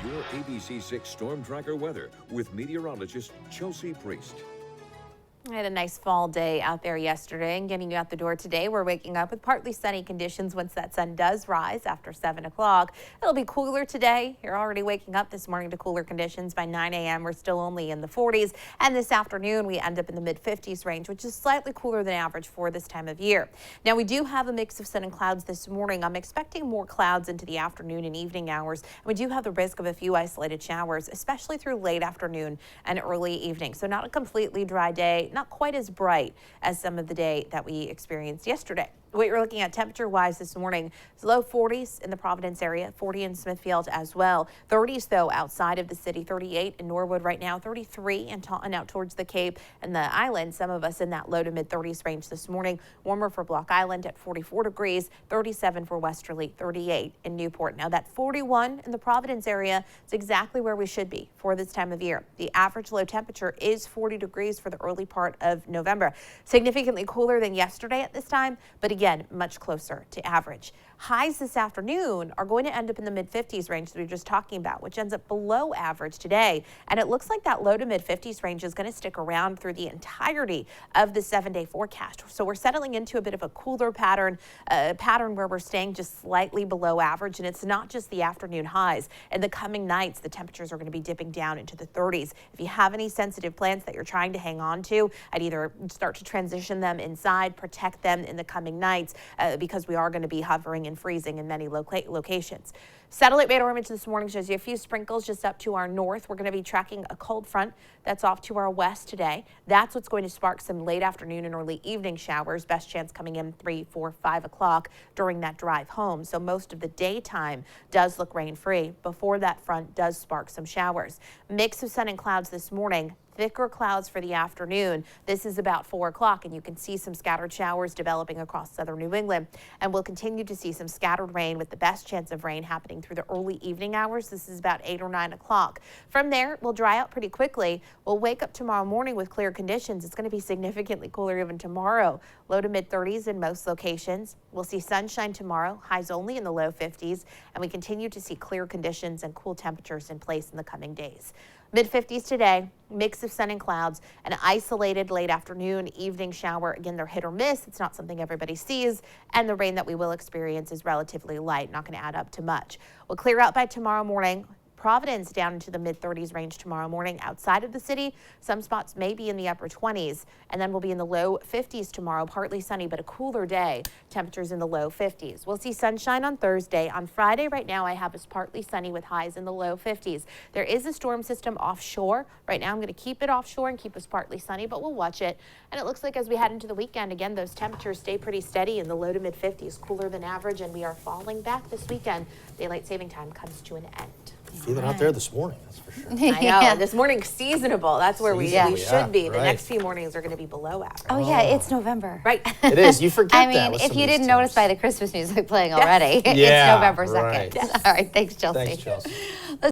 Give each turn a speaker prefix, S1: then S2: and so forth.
S1: your ABC6 Storm Tracker weather with meteorologist Chelsea Priest.
S2: I had a nice fall day out there yesterday, and getting you out the door today, we're waking up with partly sunny conditions once that sun does rise after 7 o'clock. It'll be cooler today. You're already waking up this morning to cooler conditions. By 9 a.m. we're still only in the 40s, and this afternoon we end up in the mid-50s range, which is slightly cooler than average for this time of year. Now, we do have a mix of sun and clouds this morning. I'm expecting more clouds into the afternoon and evening hours, and we do have the risk of a few isolated showers, especially through late afternoon and early evening. So not a completely dry day, not quite as bright as some of the day that we experienced yesterday. What you're looking at temperature-wise this morning is low 40s in the Providence area, 40 in Smithfield as well. 30s, though, outside of the city, 38 in Norwood right now, 33 in Taunton out towards the Cape and the island. Some of us in that low to mid-30s range this morning. Warmer for Block Island at 44 degrees, 37 for Westerly, 38 in Newport. Now, that 41 in the Providence area is exactly where we should be for this time of year. The average low temperature is 40 degrees for the early part of November. Significantly cooler than yesterday at this time, but again, much closer to average. Highs this afternoon are going to end up in the mid-50s range that we were just talking about, which ends up below average today. And it looks like that low to mid-50s range is going to stick around through the entirety of the 7-day forecast. So we're settling into a bit of a cooler pattern, where we're staying just slightly below average. And it's not just the afternoon highs. In the coming nights, the temperatures are going to be dipping down into the 30s. If you have any sensitive plants that you're trying to hang on to, I'd either start to transition them inside, protect them in the coming nights, because we are going to be hovering and freezing in many locations. Satellite radar image this morning shows you a few sprinkles just up to our north. We're going to be tracking a cold front that's off to our west today. That's what's going to spark some late afternoon and early evening showers. Best chance coming in 3, 4, 5 o'clock during that drive home. So most of the daytime does look rain-free before that front does spark some showers. Mix of sun and clouds this morning. Thicker clouds for the afternoon. This is about 4 o'clock, and you can see some scattered showers developing across southern New England. And we'll continue to see some scattered rain with the best chance of rain happening through the early evening hours. This is about 8 or 9 o'clock. From there, we'll dry out pretty quickly. We'll wake up tomorrow morning with clear conditions. It's going to be significantly cooler even tomorrow. Low to mid-30s in most locations. We'll see sunshine tomorrow, highs only in the low 50s, and we continue to see clear conditions and cool temperatures in place in the coming days. Mid-50s today, mix of sun and clouds, an isolated late afternoon, evening shower. Again, they're hit or miss. It's not something everybody sees, and the rain that we will experience is relatively light, not going to add up to much. We'll clear out by tomorrow morning. Providence down into the mid-30s range tomorrow morning. Outside of the city, some spots may be in the upper 20s, and then we'll be in the low 50s tomorrow. Partly sunny, but a cooler day. Temperatures in the low 50s. We'll see sunshine on Thursday. On Friday, right now, I have us partly sunny with highs in the low 50s. There is a storm system offshore. Right now, I'm going to keep it offshore and keep us partly sunny, but we'll watch it. And it looks like as we head into the weekend, again, those temperatures stay pretty steady in the low to mid-50s, cooler than average, and we are falling back this weekend. Daylight saving time comes to an end.
S3: Feel it out there this morning, that's for sure.
S2: I know.
S4: Yeah.
S2: This morning's seasonable. That's where we should be. The
S3: right.
S2: next few mornings are going to be below average.
S4: Oh yeah, it's November.
S2: Right.
S3: It is. You forget
S4: I
S3: that.
S4: mean,
S3: with
S4: if
S3: some
S4: you
S3: of these
S4: didn't notice
S3: temps.
S4: by the Christmas music playing already,
S3: Yeah,
S4: it's November 2nd.
S3: right.
S4: All right, thanks, Chelsea.
S3: Thanks, Chelsea.